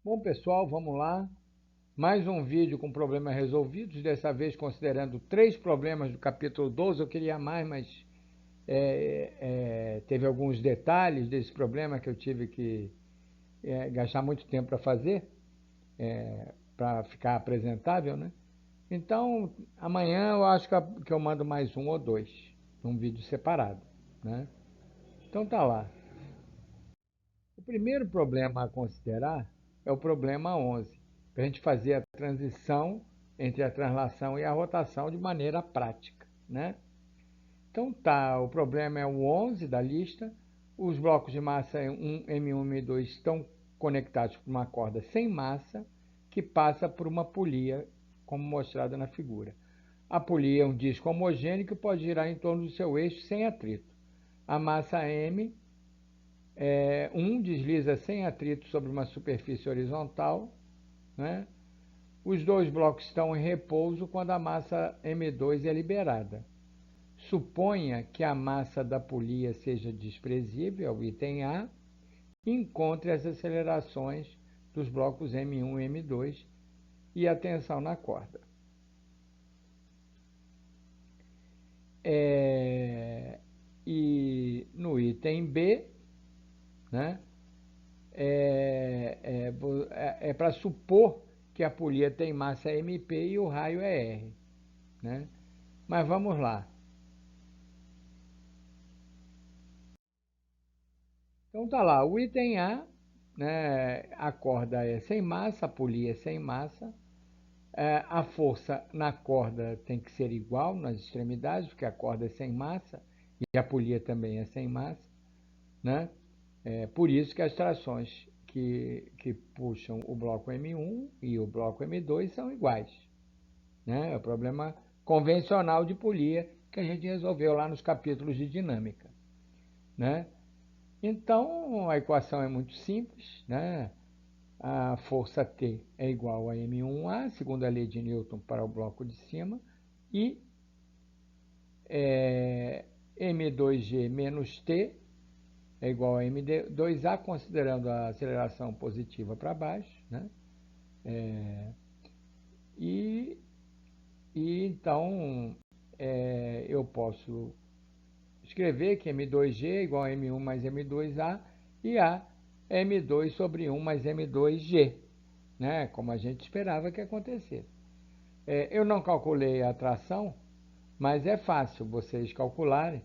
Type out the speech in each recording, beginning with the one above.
Bom, pessoal, vamos lá. Mais um vídeo com problemas resolvidos, dessa vez considerando 3 problemas do capítulo 12. Eu queria mais, mas teve alguns detalhes desse problema que eu tive que gastar muito tempo para fazer, para ficar apresentável, né? Então, amanhã eu acho que eu mando mais um ou dois, num vídeo separado, né? Então tá lá. O primeiro problema a considerar é o problema 11, para a gente fazer a transição entre a translação e a rotação de maneira prática, né? Então tá, o problema é o 11 da lista, os blocos de massa M1 e M2 estão conectados por uma corda sem massa que passa por uma polia, como mostrado na figura. A polia é um disco homogêneo que pode girar em torno do seu eixo sem atrito. A massa M 1 desliza sem atrito sobre uma superfície horizontal, né? Os dois blocos estão em repouso quando a massa M2 é liberada. Suponha que a massa da polia seja desprezível, o item A, e encontre as acelerações dos blocos M1 e M2 e a tensão na corda. E no item B, né, é para supor que a polia tem massa MP e o raio é R, né? Mas vamos lá. Então tá lá, o item A, né, a corda é sem massa, a polia é sem massa, a força na corda tem que ser igual nas extremidades, porque a corda é sem massa e a polia também é sem massa, né? Por isso que as trações que puxam o bloco M1 e o bloco M2 são iguais, né? É o problema convencional de polia que a gente resolveu lá nos capítulos de dinâmica, né? Então, a equação é muito simples, né? A força T é igual a M1A, segundo a lei de Newton para o bloco de cima, e M2G menos T é igual a M2A, considerando a aceleração positiva para baixo, né? E, então eu posso escrever que M2G é igual a M1 mais M2A e A é M2 sobre 1 mais M2G, né? Como a gente esperava que acontecesse. Eu não calculei a tração, mas é fácil vocês calcularem,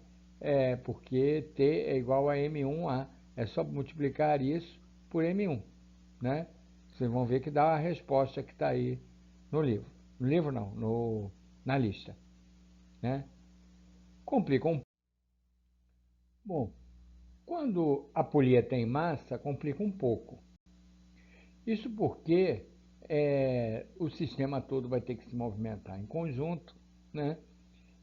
porque T é igual a M1A. É só multiplicar isso por M1, né? Vocês vão ver que dá a resposta que está aí no livro. No livro não, na lista, né? Complica um. Bom, quando a polia tem massa, complica um pouco. Isso porque o sistema todo vai ter que se movimentar em conjunto, né?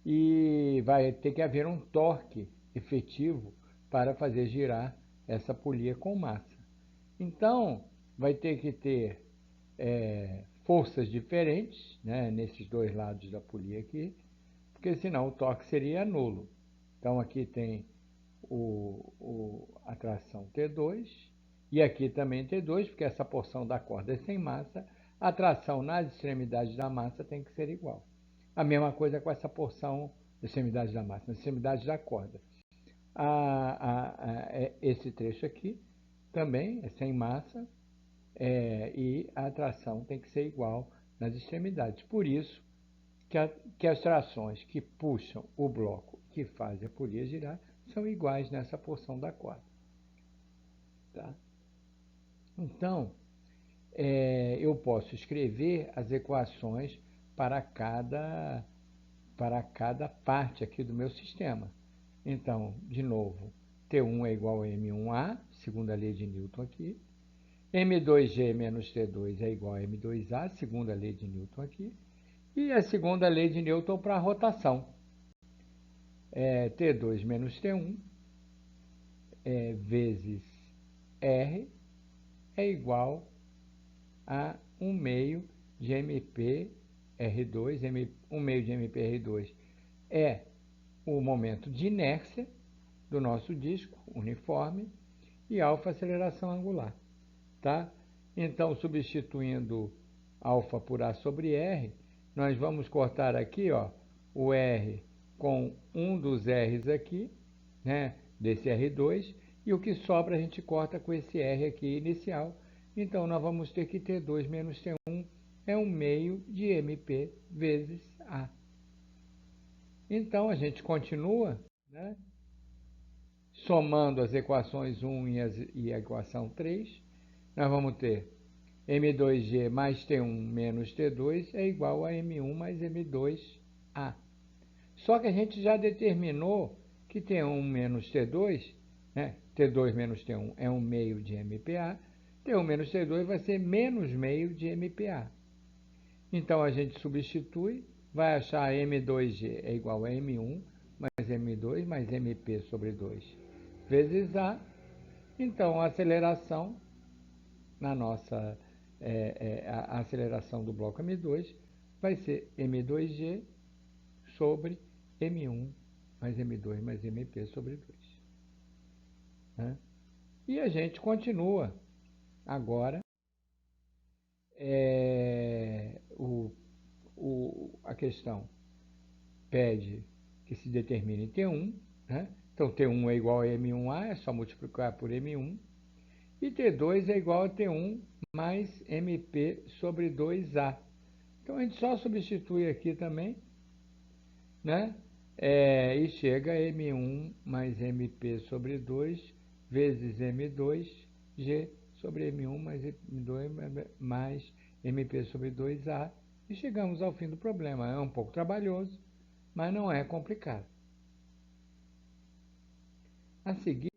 E vai ter que haver um torque efetivo para fazer girar essa polia com massa. Então, vai ter que ter forças diferentes, né, nesses dois lados da polia aqui, porque senão o torque seria nulo. Então, aqui tem a tração T2 e aqui também T2, porque essa porção da corda é sem massa, a tração nas extremidades da massa tem que ser igual. A mesma coisa com essa porção das extremidades da massa, nas extremidades da corda. Esse trecho aqui também é sem massa e a tração tem que ser igual nas extremidades. Por isso que as trações que puxam o bloco, que fazem a polia girar, são iguais nessa porção da corda. Tá? Então, eu posso escrever as equações para cada parte aqui do meu sistema. Então, de novo, T1 é igual a M1A, segundo a lei de Newton aqui. M2G menos T2 é igual a M2A, segundo a lei de Newton aqui. E a segunda lei de Newton para a rotação. T2 menos T1 vezes R é igual a 1 meio de MP R2, 1 meio de MP R2 é o momento de inércia do nosso disco uniforme e alfa aceleração angular, tá? Então, substituindo alfa por A sobre R, nós vamos cortar aqui, ó, o R com um dos R's aqui, né, desse R2, e o que sobra a gente corta com esse R aqui inicial. Então, nós vamos ter que T2 menos T1 é um meio de MP vezes A. Então, a gente continua, né, somando as equações 1 e a equação 3. Nós vamos ter M2G mais T1 menos T2 é igual a M1 mais M2A. Só que a gente já determinou que T1 menos T2, né, T2 menos T1 é um meio de MPA, T1 menos T2 vai ser menos meio de MPA. Então, a gente substitui, vai achar M2G é igual a M1 mais M2 mais MP sobre 2 vezes A. Então, a aceleração na nossa a aceleração do bloco M2 vai ser M2G sobre M1 mais M2 mais MP sobre 2. Né? E a gente continua agora a questão pede que se determine T1, né? Então T1 é igual a M1A, é só multiplicar por M1, e T2 é igual a T1 mais MP sobre 2A. Então a gente só substitui aqui também, né? E chega a M1 mais MP sobre 2 vezes M2G sobre M1 mais M2 mais MP sobre 2A. E chegamos ao fim do problema. É um pouco trabalhoso, mas não é complicado. A seguir,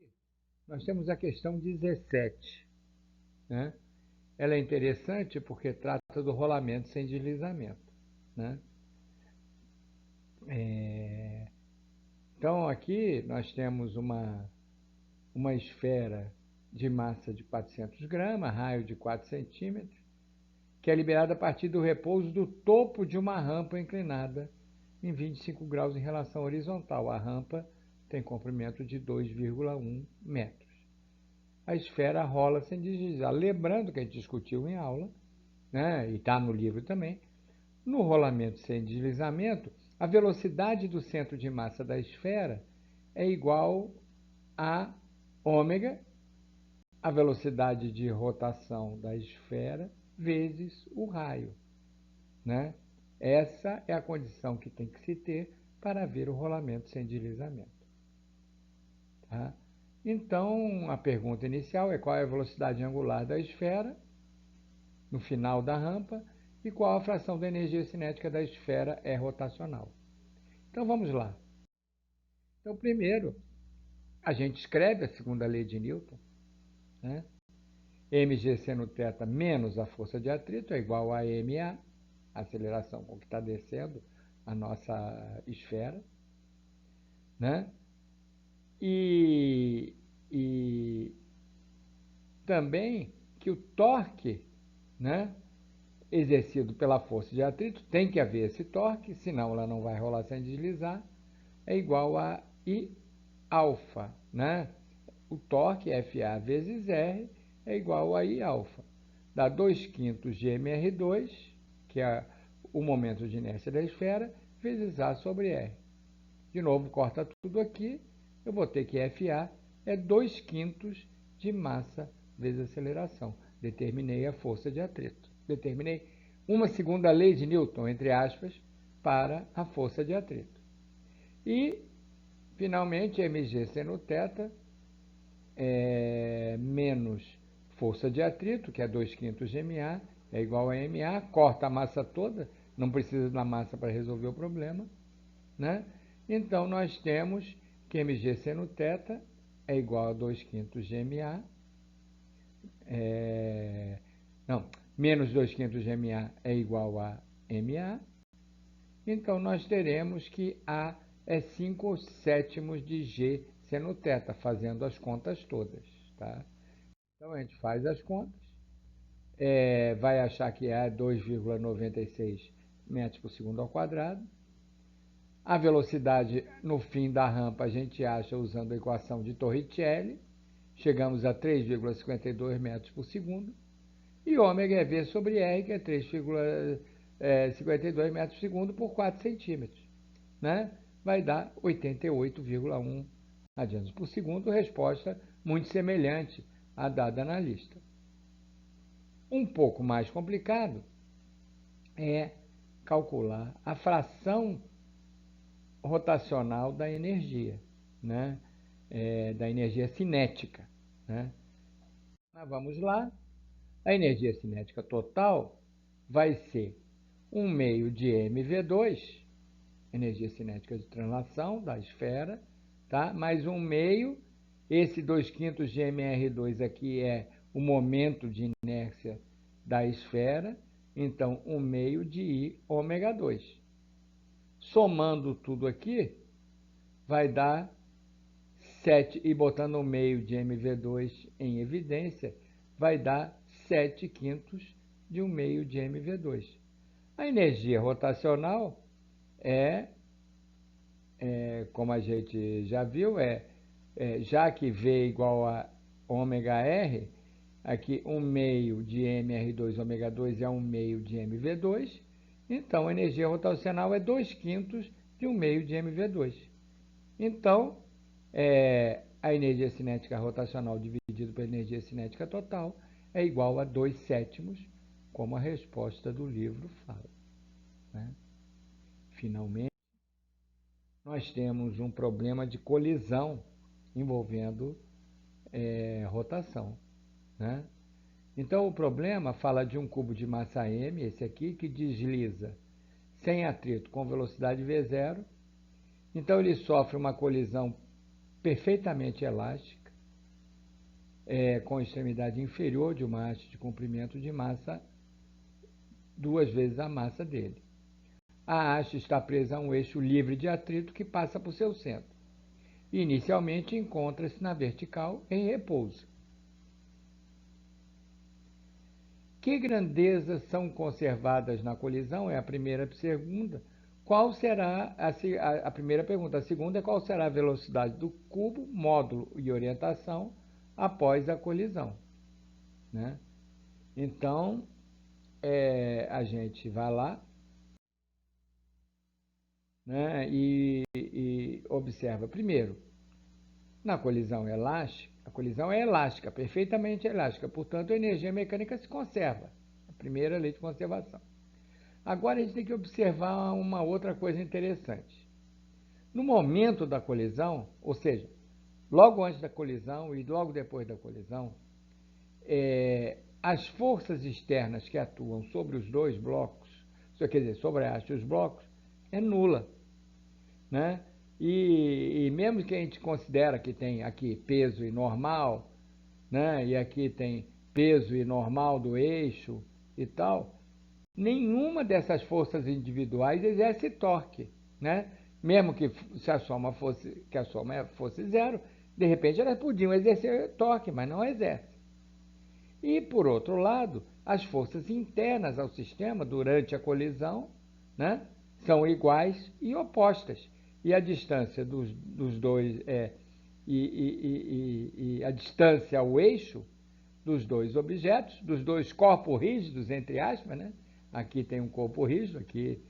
nós temos a questão 17. Né? Ela é interessante porque trata do rolamento sem deslizamento. Né? Então, aqui nós temos uma esfera de massa de 400 gramas, raio de 4 centímetros, que é liberada a partir do repouso do topo de uma rampa inclinada em 25 graus em relação horizontal. A rampa tem comprimento de 2,1 metros. A esfera rola sem deslizar. Lembrando que a gente discutiu em aula, né, e está no livro também, no rolamento sem deslizamento, a velocidade do centro de massa da esfera é igual a ômega, a velocidade de rotação da esfera, vezes o raio. Né? Essa é a condição que tem que se ter para ver o rolamento sem deslizamento. Tá? Então, a pergunta inicial é qual é a velocidade angular da esfera no final da rampa e qual a fração da energia cinética da esfera é rotacional. Então, vamos lá. Então, primeiro, a gente escreve a segunda lei de Newton, né? mg seno θ menos a força de atrito é igual a ma, a aceleração com que está descendo a nossa esfera, né? E também que o torque, né, exercido pela força de atrito, tem que haver esse torque, senão ela não vai rolar sem deslizar, é igual a I alfa, né? O torque FA vezes R é igual a I alfa. Dá 2/5 de mR2, que é o momento de inércia da esfera, vezes A sobre R. De novo, corta tudo aqui, eu vou ter que FA é 2/5 de massa vezes aceleração. Determinei a força de atrito. Determinei uma segunda lei de Newton, entre aspas, para a força de atrito. E, finalmente, mg seno θ menos força de atrito, que é 2/5 de ma, é igual a ma, corta a massa toda, não precisa da massa para resolver o problema, né? Então, nós temos que mg seno θ é igual a 2/5 de ma, menos 2/5 de ma é igual a ma, então nós teremos que A é 5/7 de g seno θ, fazendo as contas todas, tá? Então, a gente faz as contas, vai achar que A é 2,96 metros por segundo ao quadrado. A velocidade no fim da rampa a gente acha usando a equação de Torricelli. Chegamos a 3,52 metros por segundo. E ômega é V sobre R, que é 3,52 metros por segundo por 4 centímetros. Né? Vai dar 88,1 radianos por segundo, resposta muito semelhante à dada na lista. Um pouco mais complicado é calcular a fração rotacional da energia, né? Da energia cinética. Né? Mas vamos lá. A energia cinética total vai ser 1 meio de mv2, energia cinética de translação da esfera, tá? Mais 1 meio, esse 2/5 de mr2 aqui é o momento de inércia da esfera, então 1 meio de I ômega 2. Somando tudo aqui, vai dar 7, e botando 1 meio de mv2 em evidência, vai dar 7/5 de 1 meio de mv2. A energia rotacional como a gente já viu, já que V igual a ômega R, aqui 1 meio de mr2 ômega 2 é 1 meio de mv2, então a energia rotacional é 2/5 de 1 meio de mv2. Então, a energia cinética rotacional dividido pela energia cinética total é igual a 2/7, como a resposta do livro fala. Né? Finalmente, nós temos um problema de colisão envolvendo rotação. Né? Então, o problema fala de um cubo de massa m, esse aqui, que desliza sem atrito com velocidade v0. Então, ele sofre uma colisão perfeitamente elástica, com extremidade inferior de uma haste de comprimento de massa 2 vezes a massa dele. A haste está presa a um eixo livre de atrito que passa por seu centro. Inicialmente encontra-se na vertical em repouso. Que grandezas são conservadas na colisão? É a primeira pergunta. Qual será a primeira pergunta? A segunda é qual será a velocidade do cubo, módulo e orientação após a colisão? Né? Então, a gente vai lá, né, e observa. Primeiro, na colisão elástica, a colisão é elástica, perfeitamente elástica, portanto a energia mecânica se conserva. A primeira lei de conservação. Agora a gente tem que observar uma outra coisa interessante. No momento da colisão, ou seja, logo antes da colisão e logo depois da colisão, as forças externas que atuam sobre os dois blocos, quer dizer, sobre a haste e os blocos, é nula. Né? E mesmo que a gente considera que tem aqui peso e normal, né? E aqui tem peso e normal do eixo e tal, nenhuma dessas forças individuais exerce torque. Né? Mesmo que a soma fosse zero, de repente elas podiam exercer torque, mas não exercem. E, por outro lado, as forças internas ao sistema durante a colisão, né, são iguais e opostas. E a distância dos dois, a distância ao eixo dos dois objetos, dos dois corpos rígidos, entre aspas, né? Aqui tem um corpo rígido, aqui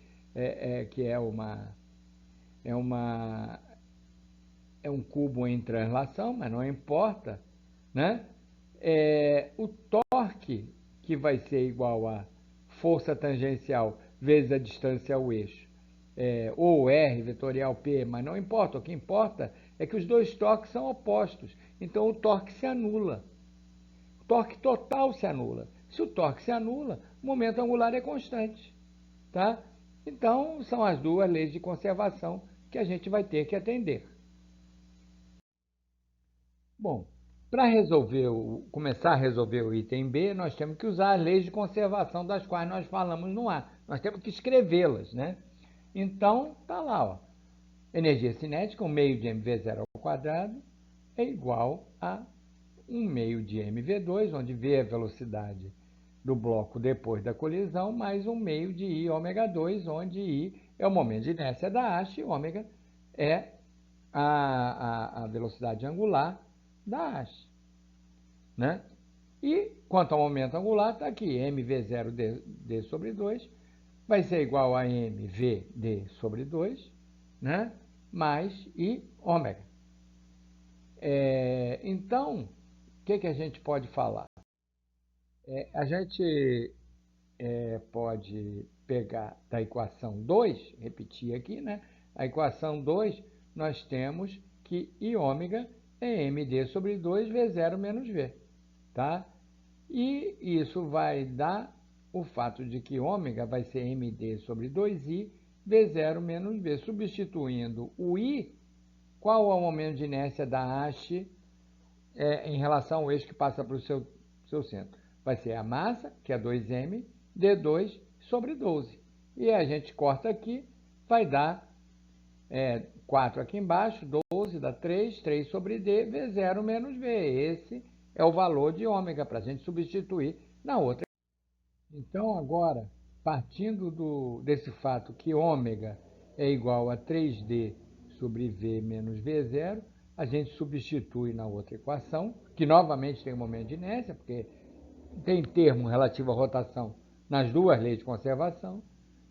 que é um cubo em translação, mas não importa, né? O torque, que vai ser igual a força tangencial vezes a distância ao eixo, ou R vetorial P, mas não importa. O que importa é que os dois torques são opostos. Então, o torque se anula. O torque total se anula. Se o torque se anula, o momento angular é constante. Tá? Então, são as duas leis de conservação que a gente vai ter que atender. Bom, para começar a resolver o item B, nós temos que usar as leis de conservação das quais nós falamos no A. Nós temos que escrevê-las, né? Então, tá lá, ó. Energia cinética, 1 meio de mv0 ao quadrado, é igual a 1 meio de mv2, onde V é a velocidade do bloco depois da colisão, mais 1 meio de I ômega 2, onde I é o momento de inércia da haste e ômega é a velocidade angular da haste. Né? E quanto ao momento angular, está aqui, mv0d sobre 2 vai ser igual a mvd sobre 2, né? Mais I ômega. Então, o que a gente pode falar? A gente pode pegar da equação 2, repetir aqui, né? A equação 2, nós temos que I ômega é md sobre 2 V0 menos V, tá? E isso vai dar o fato de que ômega vai ser md sobre 2i V0 menos V. Substituindo o I, qual é o momento de inércia da haste em relação ao eixo que passa para o seu centro? Vai ser a massa, que é 2m, d2 sobre 12. E a gente corta aqui, vai dar 4 aqui embaixo, 12 dá 3 sobre d, V0 menos V. Esse é o valor de ômega para a gente substituir na outra. Então, agora, partindo desse fato que ômega é igual a 3D sobre V menos V0, a gente substitui na outra equação, que novamente tem um momento de inércia, porque tem termo relativo à rotação nas duas leis de conservação.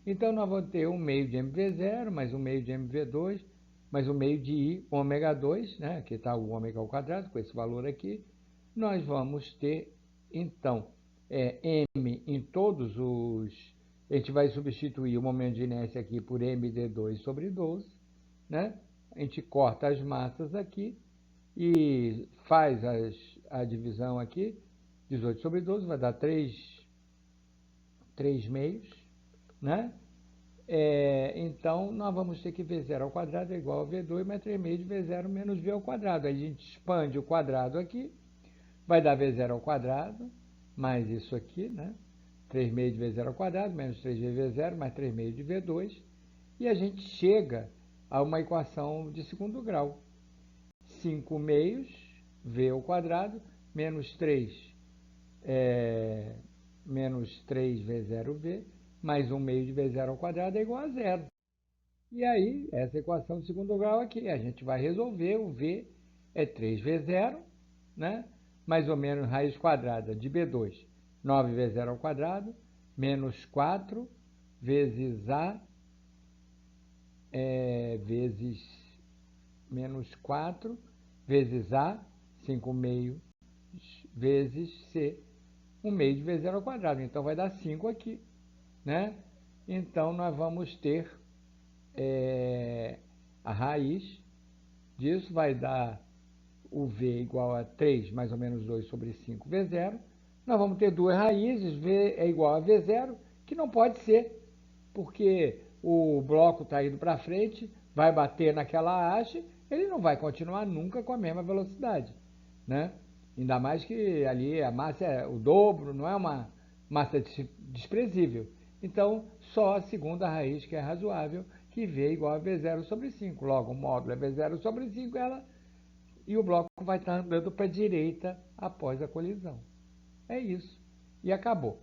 Então, nós vamos ter 1 meio de mv0, mais 1 meio de mv2, mais 1 meio de I ômega 2, né? Aqui está o ômega ao quadrado, com esse valor aqui. Nós vamos ter, então, M em todos os... A gente vai substituir o momento de inércia aqui por md2 sobre 12, né? A gente corta as massas aqui e faz a divisão aqui. 18 sobre 12 vai dar 3 meios, né? Então, nós vamos ter que V0 ao quadrado é igual a V2 mais 3 meios de V0 menos V ao quadrado. Aí a gente expande o quadrado aqui, vai dar V0 ao quadrado, mais isso aqui, né? 3 meios de V0 ao quadrado, menos 3V0, mais 3 meios de V2. E a gente chega a uma equação de segundo grau. 5 meios, V ao quadrado, menos 3 menos 3V0V, mais 1 meio de V0 ao quadrado é igual a zero. E aí, essa equação de segundo grau aqui, a gente vai resolver, o V é 3V0, né? Mais ou menos raiz quadrada de B2, 9V0 ao quadrado, menos 4 vezes A, vezes menos 4 vezes A, 5 meio vezes C, 1 meio de V0 ao quadrado. Então, vai dar 5 aqui, né? Então, nós vamos ter a raiz disso, vai dar o V igual a 3 mais ou menos 2 sobre 5 V0. Nós vamos ter duas raízes, V é igual a V0, que não pode ser, porque o bloco está indo para frente, vai bater naquela haste, ele não vai continuar nunca com a mesma velocidade, né? Ainda mais que ali a massa é o dobro, não é uma massa desprezível. Então, só a segunda raiz que é razoável, que V é igual a V0 sobre 5. Logo, o módulo é V0 sobre 5, e o bloco vai estar andando para a direita após a colisão. É isso. E acabou.